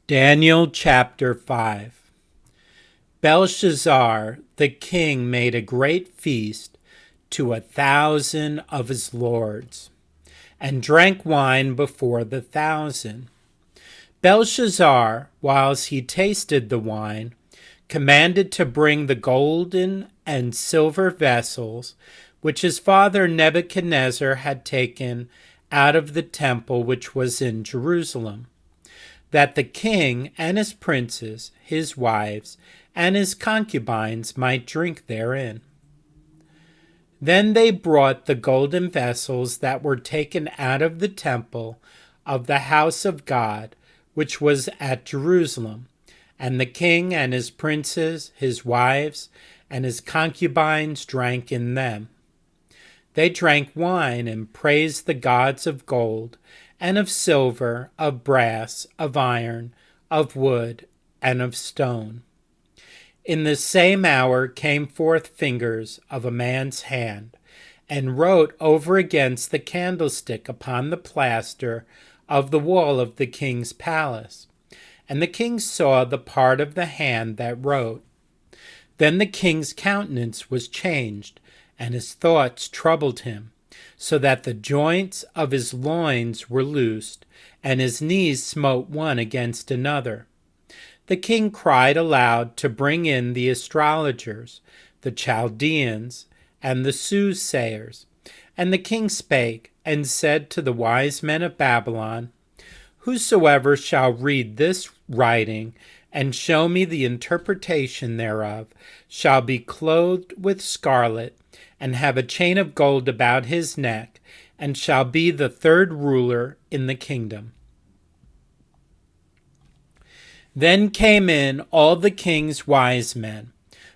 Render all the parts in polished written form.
Daniel chapter 5. Belshazzar the king made a great feast to 1,000 of his lords, and drank wine before the 1,000. Belshazzar, whilst he tasted the wine, commanded to bring the golden and silver vessels which his father Nebuchadnezzar had taken out of the temple which was in Jerusalem, that the king and his princes, his wives, and his concubines might drink therein. Then they brought the golden vessels that were taken out of the temple of the house of God, which was at Jerusalem, and the king and his princes, his wives, and his concubines drank in them. They drank wine and praised the gods of gold, and of silver, of brass, of iron, of wood, and of stone. In the same hour came forth fingers of a man's hand, and wrote over against the candlestick upon the plaster of the wall of the king's palace. And the king saw the part of the hand that wrote. Then the king's countenance was changed, and his thoughts troubled him, so that the joints of his loins were loosed, and his knees smote one against another. The king cried aloud to bring in the astrologers, the Chaldeans, and the soothsayers. And the king spake, and said to the wise men of Babylon, Whosoever shall read this writing, and show me the interpretation thereof, shall be clothed with scarlet, and have a chain of gold about his neck, and shall be the third ruler in the kingdom. Then came in all the king's wise men,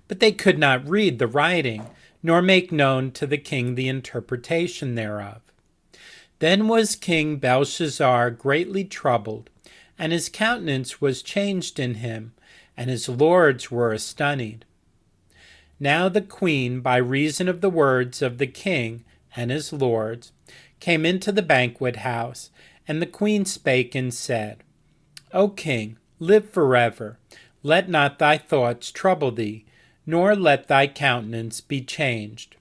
but they could not read the writing, nor make known to the king the interpretation thereof. Then was King Belshazzar greatly troubled, and his countenance was changed in him, and his lords were astonied. Now the queen, by reason of the words of the king and his lords, came into the banquet house, and the queen spake and said, O king, live forever. Let not thy thoughts trouble thee, nor let thy countenance be changed.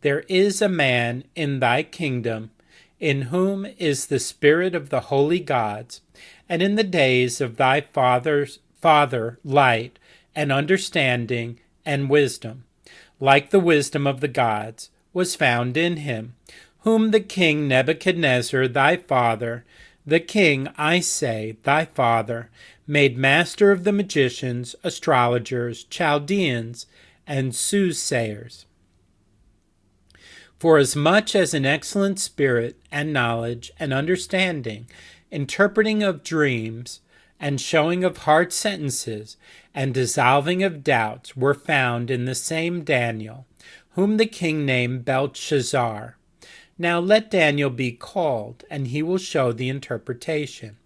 There is a man in thy kingdom, in whom is the spirit of the holy gods, and in the days of thy father light and understanding and wisdom, like the wisdom of the gods, was found in him, whom the king Nebuchadnezzar thy father, the king, I say, thy father, made master of the magicians, astrologers, Chaldeans, and soothsayers. For as much as an excellent spirit and knowledge and understanding, interpreting of dreams, and showing of hard sentences, and dissolving of doubts were found in the same Daniel, whom the king named Belteshazzar. Now let Daniel be called, and he will show the interpretation.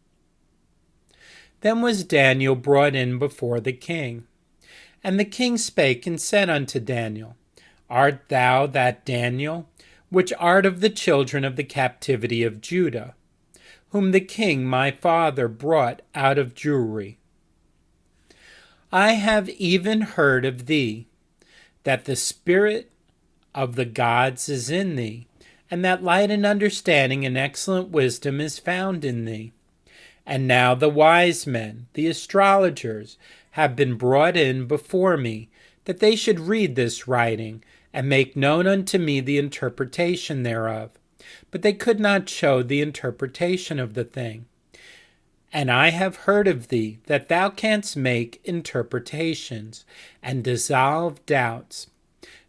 Then was Daniel brought in before the king. And the king spake and said unto Daniel, Art thou that Daniel, which art of the children of the captivity of Judah, whom the king my father brought out of Jewry? I have even heard of thee, that the spirit of the gods is in thee, and that light and understanding and excellent wisdom is found in thee. And now the wise men, the astrologers, have been brought in before me, that they should read this writing, and make known unto me the interpretation thereof. But they could not show the interpretation of the thing. And I have heard of thee, that thou canst make interpretations, and dissolve doubts.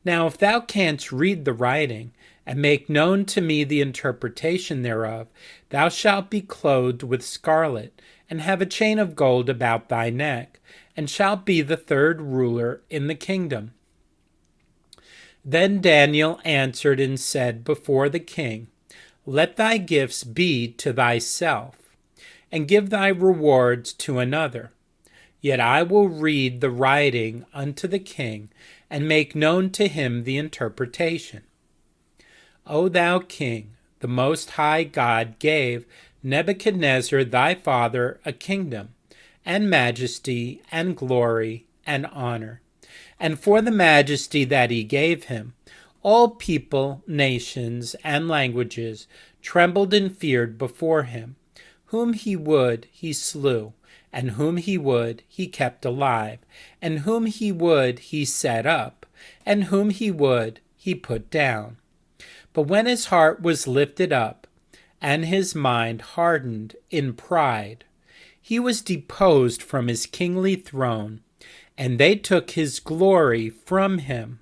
Now if thou canst read the writing, and make known to me the interpretation thereof, thou shalt be clothed with scarlet, and have a chain of gold about thy neck, and shalt be the third ruler in the kingdom. Then Daniel answered and said before the king, Let thy gifts be to thyself, and give thy rewards to another. Yet I will read the writing unto the king, and make known to him the interpretation. O thou king, the Most High God gave Nebuchadnezzar thy father a kingdom, and majesty, and glory, and honor. And for the majesty that he gave him, all people, nations, and languages trembled and feared before him. Whom he would, he slew, and whom he would, he kept alive, and whom he would, he set up, and whom he would, he put down. But when his heart was lifted up, and his mind hardened in pride, he was deposed from his kingly throne, and they took his glory from him.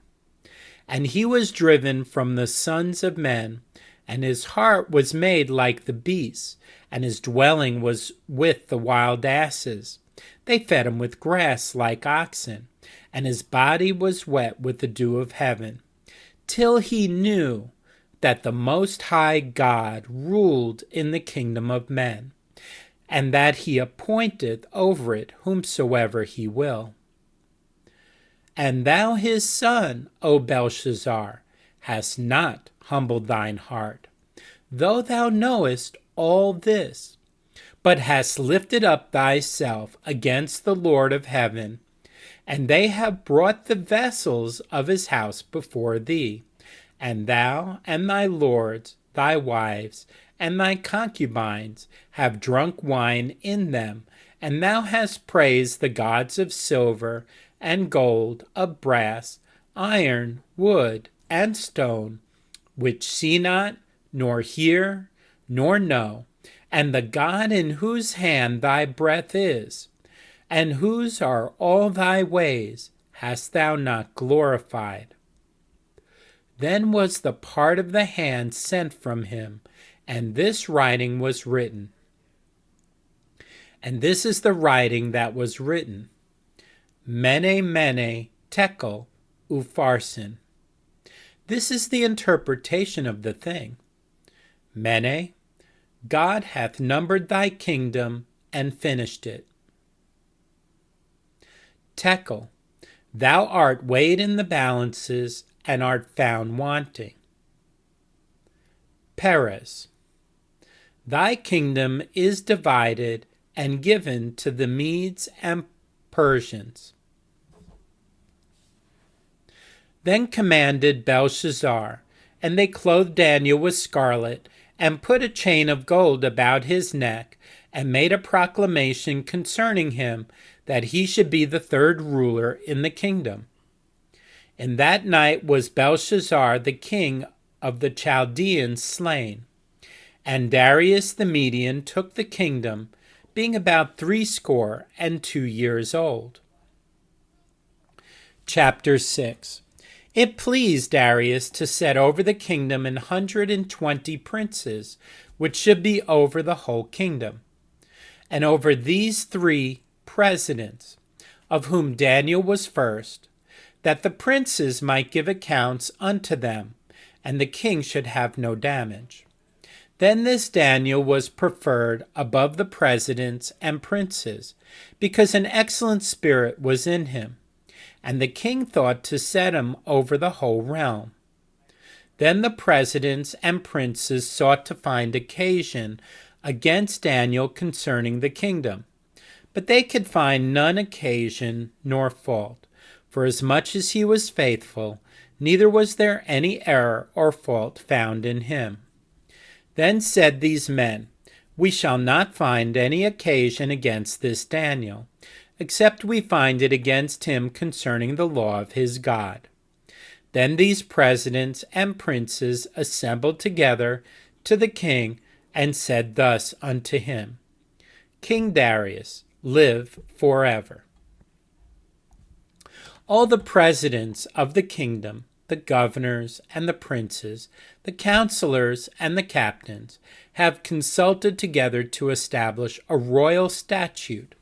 And he was driven from the sons of men, and his heart was made like the beasts, and his dwelling was with the wild asses. They fed him with grass like oxen, and his body was wet with the dew of heaven, till he knew that the Most High God ruled in the kingdom of men, and that he appointeth over it whomsoever he will. And thou his son, O Belshazzar, hast not humbled thine heart, though thou knowest all this, but hast lifted up thyself against the Lord of heaven, and they have brought the vessels of his house before thee, and thou and thy lords, thy wives, and thy concubines have drunk wine in them, and thou hast praised the gods of silver and gold, of brass, iron, wood, and stone, which see not, nor hear, nor know, and the God in whose hand thy breath is, and whose are all thy ways, hast thou not glorified. Then was the part of the hand sent from him, and this writing was written. And this is the writing that was written: Mene, Mene, Tekel, Upharsin. This is the interpretation of the thing. Mene, God hath numbered thy kingdom and finished it. Tekel, thou art weighed in the balances and art found wanting. Peres, thy kingdom is divided and given to the Medes and Persians. Then commanded Belshazzar, and they clothed Daniel with scarlet, and put a chain of gold about his neck, and made a proclamation concerning him, that he should be the third ruler in the kingdom. In that night was Belshazzar the king of the Chaldeans slain, and Darius the Median took the kingdom, being about 62 years old. Chapter 6. It pleased Darius to set over the kingdom 120 princes, which should be over the whole kingdom, and over these 3 presidents, of whom Daniel was first, that the princes might give accounts unto them, and the king should have no damage. Then this Daniel was preferred above the presidents and princes, because an excellent spirit was in him, and the king thought to set him over the whole realm. Then the presidents and princes sought to find occasion against Daniel concerning the kingdom, but they could find none occasion nor fault, for as much as he was faithful, neither was there any error or fault found in him. Then said these men, We shall not find any occasion against this Daniel, except we find it against him concerning the law of his God. Then these presidents and princes assembled together to the king, and said thus unto him, King Darius, live forever. All the presidents of the kingdom, the governors and the princes, the counselors and the captains, have consulted together to establish a royal statute,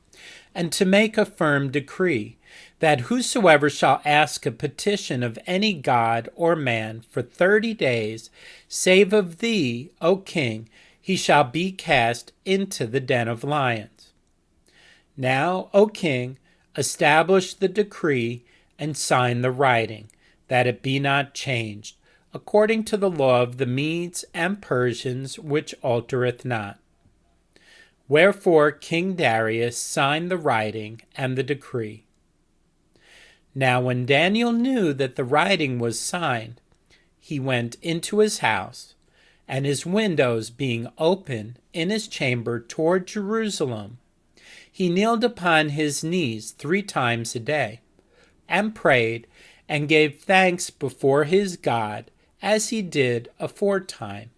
and to make a firm decree, that whosoever shall ask a petition of any god or man for 30 days, save of thee, O king, he shall be cast into the den of lions. Now, O king, establish the decree and sign the writing, that it be not changed, according to the law of the Medes and Persians, which altereth not. Wherefore King Darius signed the writing and the decree. Now when Daniel knew that the writing was signed, he went into his house, and his windows being open in his chamber toward Jerusalem, he kneeled upon his knees 3 times a day, and prayed, and gave thanks before his God, as he did aforetime.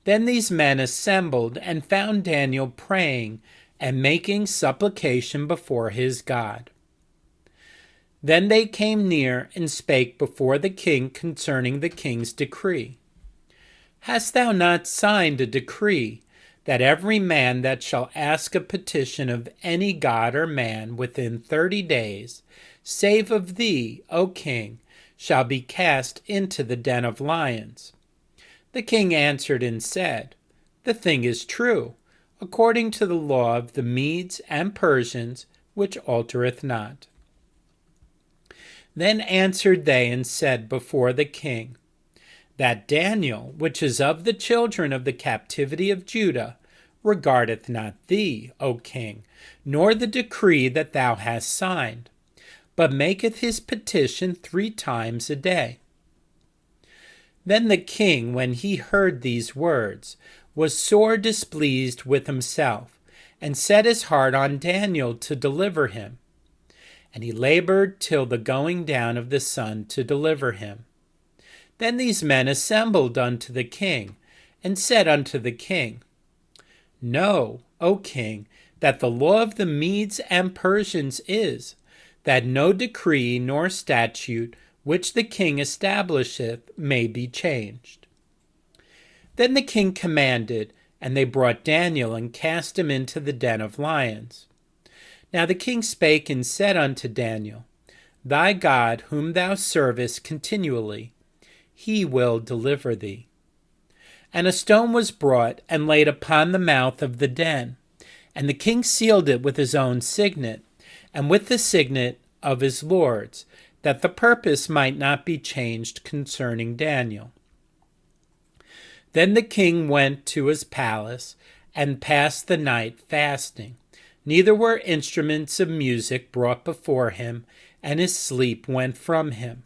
Then these men assembled and found Daniel praying and making supplication before his God. Then they came near and spake before the king concerning the king's decree. Hast thou not signed a decree that every man that shall ask a petition of any god or man within 30 days, save of thee, O king, shall be cast into the den of lions? The king answered and said, The thing is true, according to the law of the Medes and Persians, which altereth not. Then answered they and said before the king, That Daniel, which is of the children of the captivity of Judah, regardeth not thee, O king, nor the decree that thou hast signed, but maketh his petition 3 times a day. Then the king, when he heard these words, was sore displeased with himself, and set his heart on Daniel to deliver him. And he labored till the going down of the sun to deliver him. Then these men assembled unto the king, and said unto the king, Know, O king, that the law of the Medes and Persians is, that no decree nor statute which the king establisheth may be changed. Then the king commanded, and they brought Daniel and cast him into the den of lions. Now the king spake and said unto Daniel, Thy God, whom thou servest continually, he will deliver thee. And a stone was brought and laid upon the mouth of the den, and the king sealed it with his own signet, and with the signet of his lords, that the purpose might not be changed concerning Daniel. Then the king went to his palace, and passed the night fasting. Neither were instruments of music brought before him, and his sleep went from him.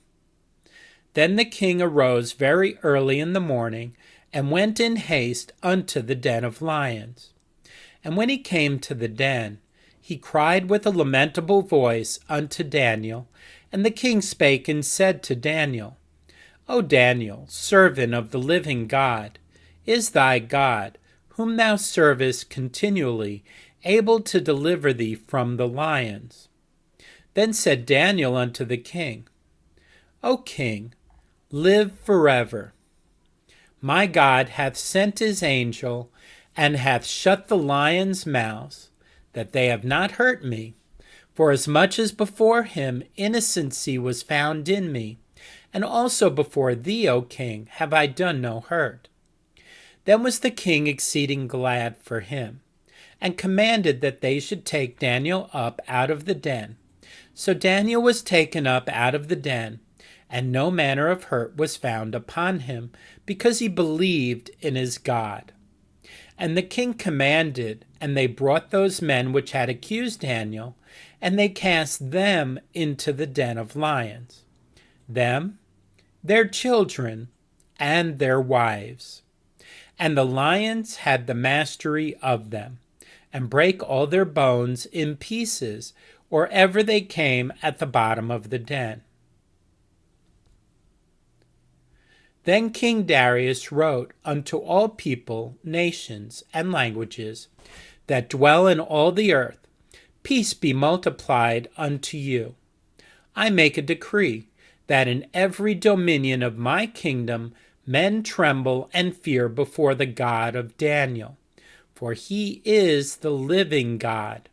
Then the king arose very early in the morning, and went in haste unto the den of lions. And when he came to the den, he cried with a lamentable voice unto Daniel. And the king spake and said to Daniel, O Daniel, servant of the living God, is thy God, whom thou servest continually, able to deliver thee from the lions? Then said Daniel unto the king, O king, live forever. My God hath sent his angel, and hath shut the lions' mouths, that they have not hurt me. For as much as before him innocency was found in me, and also before thee, O king, have I done no hurt. Then was the king exceeding glad for him, and commanded that they should take Daniel up out of the den. So Daniel was taken up out of the den, and no manner of hurt was found upon him, because he believed in his God. And the king commanded, and they brought those men which had accused Daniel, and they cast them into the den of lions, them, their children, and their wives. And the lions had the mastery of them, and brake all their bones in pieces, or ever they came at the bottom of the den. Then King Darius wrote unto all people, nations, and languages that dwell in all the earth, Peace be multiplied unto you. I make a decree that in every dominion of my kingdom men tremble and fear before the God of Daniel, for he is the living God,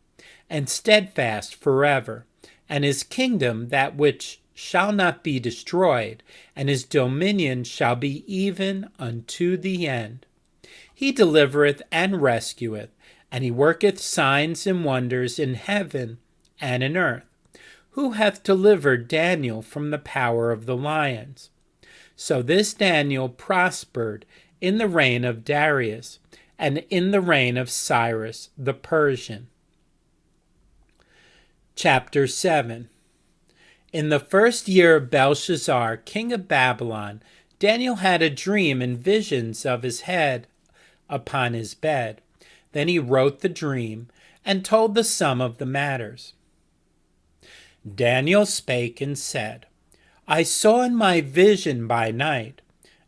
and steadfast forever, and his kingdom that which shall not be destroyed, and his dominion shall be even unto the end. He delivereth and rescueth, and he worketh signs and wonders in heaven and in earth. Who hath delivered Daniel from the power of the lions? So this Daniel prospered in the reign of Darius, and in the reign of Cyrus the Persian. Chapter 7. In the first year of Belshazzar, king of Babylon, Daniel had a dream and visions of his head upon his bed. Then he wrote the dream and told the sum of the matters. Daniel spake and said, I saw in my vision by night,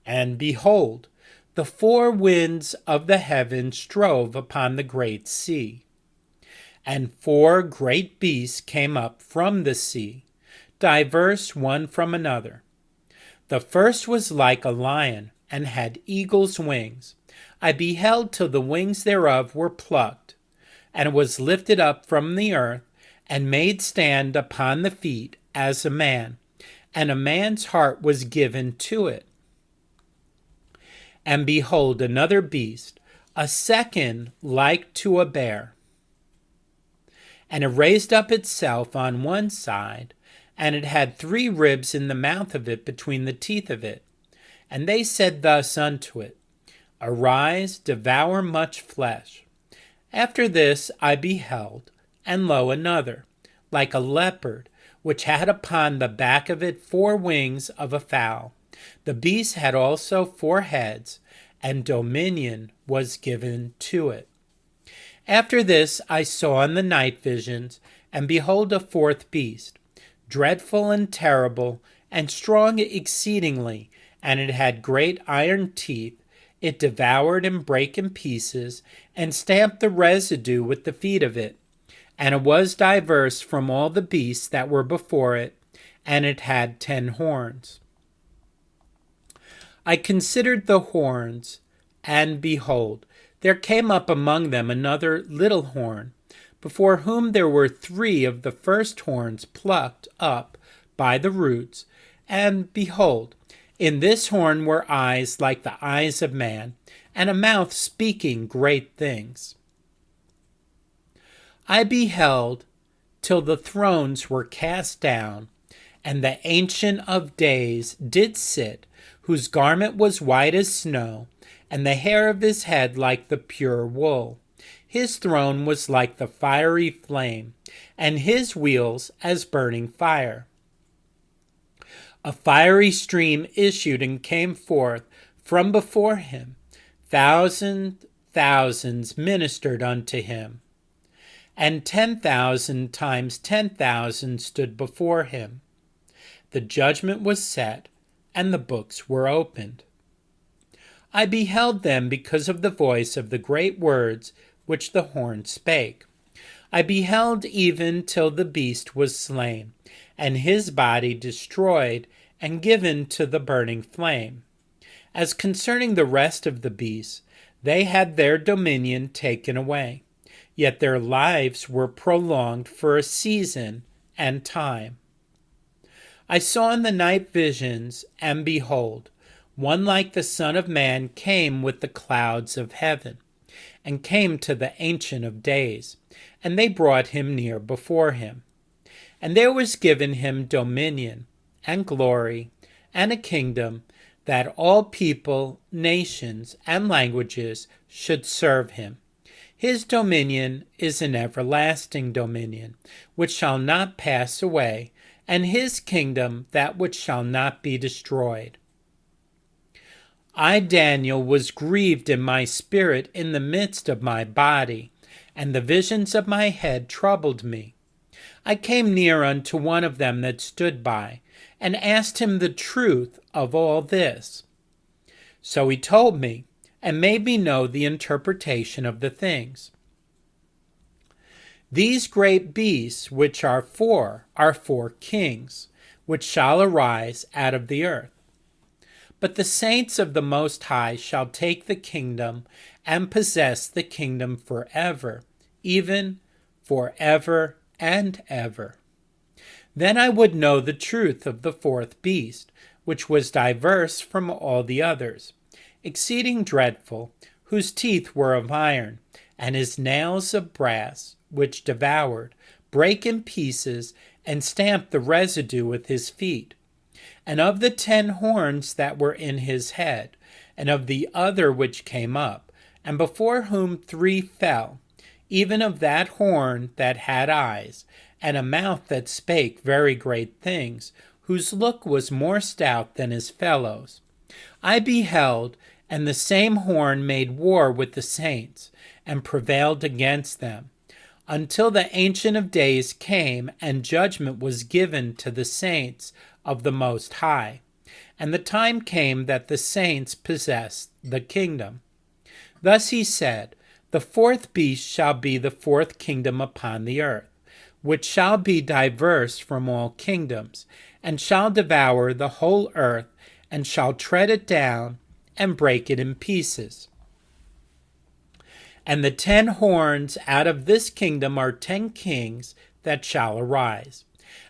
and behold, the four winds of the heaven strove upon the great sea. And four great beasts came up from the sea, diverse one from another. The first was like a lion, and had eagle's wings. I beheld till the wings thereof were plucked, and was lifted up from the earth, and made stand upon the feet as a man, and a man's heart was given to it. And behold, another beast, a second like to a bear. And it raised up itself on one side, and it had 3 ribs in the mouth of it between the teeth of it. And they said thus unto it, Arise, devour much flesh. After this I beheld, and lo, another, like a leopard, which had upon the back of it 4 wings of a fowl. The beast had also 4 heads, and dominion was given to it. After this I saw in the night visions, and behold, a 4th beast, dreadful and terrible, and strong exceedingly, and it had great iron teeth. It devoured and brake in pieces, and stamped the residue with the feet of it. And it was diverse from all the beasts that were before it, and it had 10 horns. I considered the horns, and behold, there came up among them another little horn, before whom there were 3 of the first horns plucked up by the roots. And behold, in this horn were eyes like the eyes of man, and a mouth speaking great things. I beheld till the thrones were cast down, and the Ancient of Days did sit, whose garment was white as snow, and the hair of his head like the pure wool. His throne was like the fiery flame, and his wheels as burning fire. A fiery stream issued and came forth from before him. Thousands ministered unto him, and 10,000 times 10,000 stood before him. The judgment was set, and the books were opened. I beheld them because of the voice of the great words which the horn spake. I beheld even till the beast was slain, and his body destroyed and given to the burning flame. As concerning the rest of the beasts, they had their dominion taken away, yet their lives were prolonged for a season and time. I saw in the night visions, and behold, one like the Son of Man came with the clouds of heaven, and came to the Ancient of Days, and they brought him near before him. And there was given him dominion, and glory, and a kingdom, that all people, nations, and languages should serve him. His dominion is an everlasting dominion, which shall not pass away, and his kingdom that which shall not be destroyed. I, Daniel, was grieved in my spirit in the midst of my body, and the visions of my head troubled me. I came near unto one of them that stood by, and asked him the truth of all this. So he told me, and made me know the interpretation of the things. These great beasts which are 4 kings, which shall arise out of the earth. But the saints of the Most High shall take the kingdom, and possess the kingdom forever, even forever and ever. Then I would know the truth of the 4th beast, which was diverse from all the others, exceeding dreadful, whose teeth were of iron, and his nails of brass, which devoured, brake in pieces, and stamped the residue with his feet. And of the 10 horns that were in his head, and of the other which came up, and before whom 3 fell, even of that horn that had eyes, and a mouth that spake very great things, whose look was more stout than his fellows. I beheld, and the same horn made war with the saints, and prevailed against them, until the Ancient of Days came, and judgment was given to the saints of the Most High. And the time came that the saints possessed the kingdom. Thus he said, the 4th beast shall be the 4th kingdom upon the earth, which shall be diverse from all kingdoms, and shall devour the whole earth, and shall tread it down, and break it in pieces. And the 10 horns out of this kingdom are 10 kings that shall arise.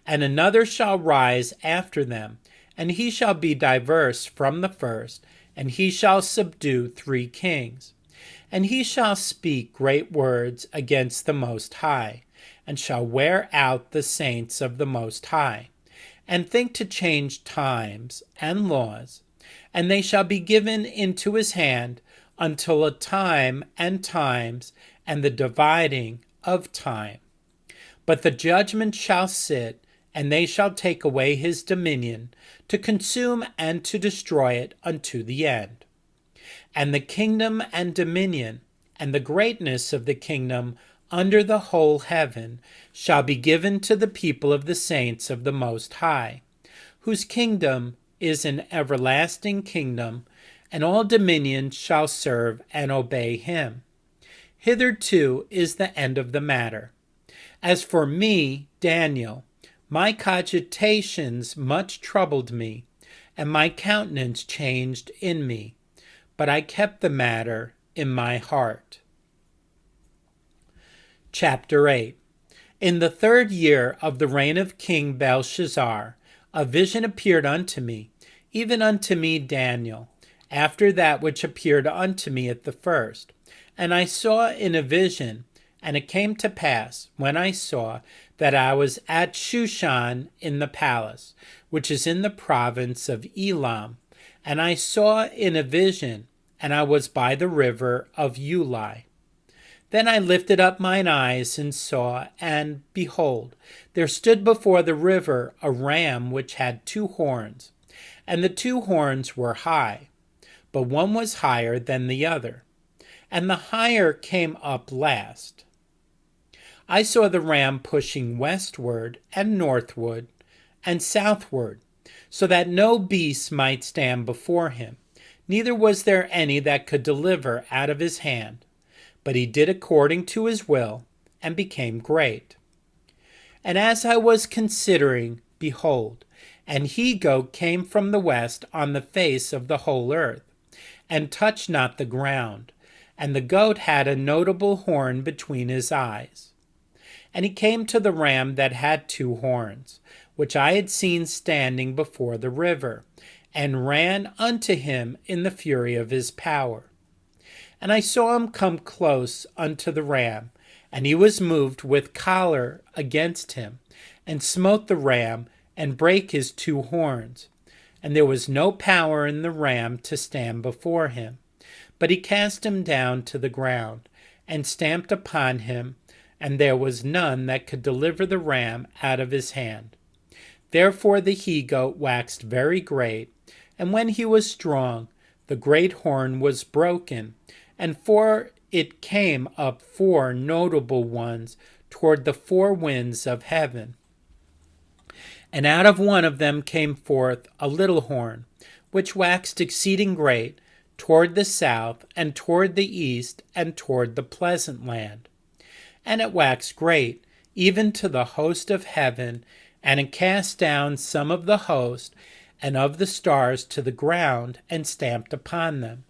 And another shall rise after them, and he shall be diverse from the first, and he shall subdue 3 kings. And he shall speak great words against the Most High, and shall wear out the saints of the Most High, and think to change times and laws. And they shall be given into his hand until a time and times, and the dividing of time. But the judgment shall sit, and they shall take away his dominion, to consume and to destroy it unto the end. And the kingdom and dominion, and the greatness of the kingdom under the whole heaven, shall be given to the people of the saints of the Most High, whose kingdom is an everlasting kingdom, and all dominions shall serve and obey him. Hitherto is the end of the matter. As for me, Daniel, my cogitations much troubled me, and my countenance changed in me, but I kept the matter in my heart. Chapter 8. In the 3rd year of the reign of King Belshazzar, a vision appeared unto me, even unto me Daniel, after that which appeared unto me at the first. And I saw in a vision, and it came to pass, when I saw, that I was at Shushan in the palace, which is in the province of Elam. And I saw in a vision, and I was by the river of Ulai. Then I lifted up mine eyes and saw, and behold, there stood before the river a ram which had 2 horns, and the 2 horns were high, but one was higher than the other, and the higher came up last. I saw the ram pushing westward and northward and southward, so that no beast might stand before him, neither was there any that could deliver out of his hand. But he did according to his will, and became great. And as I was considering, behold, an he-goat came from the west on the face of the whole earth, and touched not the ground, and the goat had a notable horn between his eyes. And he came to the ram that had 2 horns, which I had seen standing before the river, and ran unto him in the fury of his power. And I saw him come close unto the ram, and he was moved with choler against him, and smote the ram, and brake his 2 horns. And there was no power in the ram to stand before him. But he cast him down to the ground, and stamped upon him, and there was none that could deliver the ram out of his hand. Therefore the he-goat waxed very great, and when he was strong, the great horn was broken, and for it came up 4 notable ones toward the 4 winds of heaven. And out of one of them came forth a little horn, which waxed exceeding great, toward the south, and toward the east, and toward the pleasant land. And it waxed great, even to the host of heaven, and it cast down some of the host and of the stars to the ground, and stamped upon them.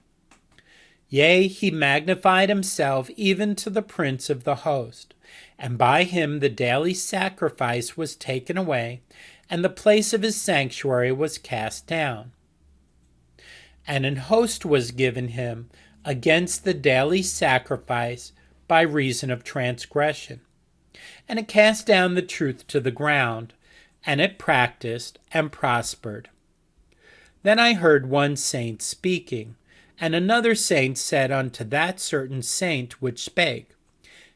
Yea, he magnified himself even to the prince of the host, and by him the daily sacrifice was taken away, and the place of his sanctuary was cast down. And an host was given him against the daily sacrifice by reason of transgression. And it cast down the truth to the ground, and it practiced and prospered. Then I heard one saint speaking, And another saint said unto that certain saint which spake,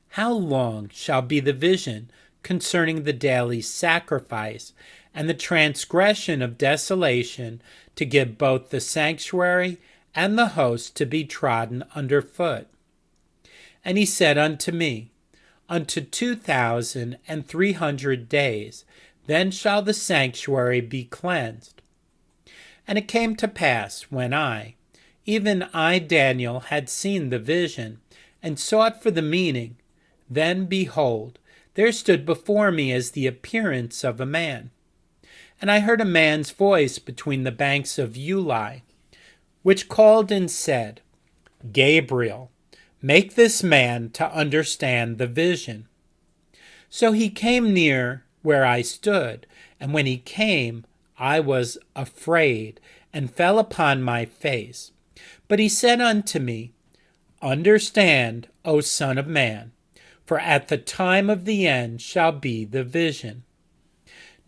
How long shall be the vision concerning the daily sacrifice, and the transgression of desolation, to give both the sanctuary and the host to be trodden under foot? And he said unto me, Unto 2,300 days, then shall the sanctuary be cleansed. And it came to pass, when even I, Daniel, had seen the vision, and sought for the meaning, then, behold, there stood before me as the appearance of a man. And I heard a man's voice between the banks of Ulai, which called and said, Gabriel, make this man to understand the vision. So he came near where I stood, and when he came, I was afraid, and fell upon my face. But he said unto me, Understand, O Son of Man, for at the time of the end shall be the vision.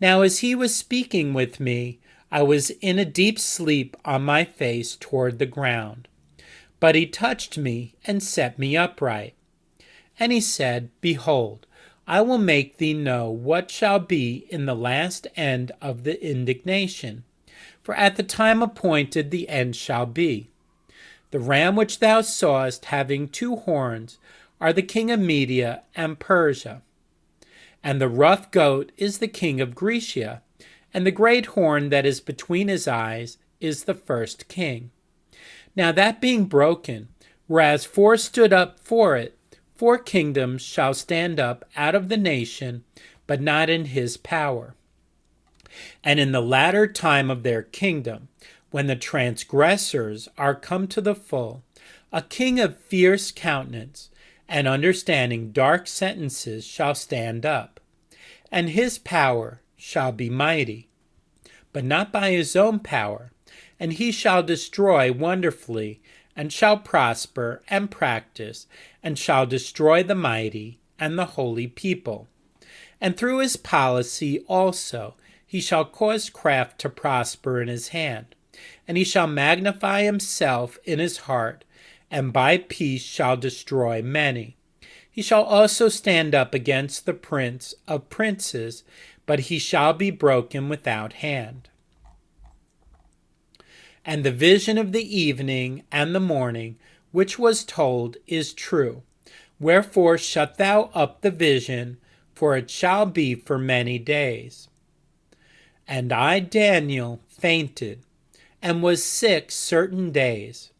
Now as he was speaking with me, I was in a deep sleep on my face toward the ground. But he touched me and set me upright. And he said, Behold, I will make thee know what shall be in the last end of the indignation. For at the time appointed the end shall be. The ram which thou sawest having 2 horns are the king of Media and Persia. And the rough goat is the king of Grecia, and the great horn that is between his eyes is the first king. Now that being broken, whereas 4 stood up for it, 4 kingdoms shall stand up out of the nation, but not in his power. And in the latter time of their kingdom, when the transgressors are come to the full, a king of fierce countenance and understanding dark sentences shall stand up, and his power shall be mighty, but not by his own power, and he shall destroy wonderfully, and shall prosper and practice, and shall destroy the mighty and the holy people. And through his policy also he shall cause craft to prosper in his hand, and he shall magnify himself in his heart, and by peace shall destroy many. He shall also stand up against the prince of princes, but he shall be broken without hand. And the vision of the evening and the morning, which was told, is true. Wherefore shut thou up the vision, for it shall be for many days. And I, Daniel, fainted, and was sick certain days.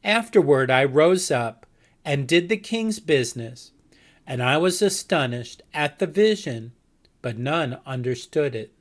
Afterward I rose up, and did the king's business, and I was astonished at the vision, but none understood it.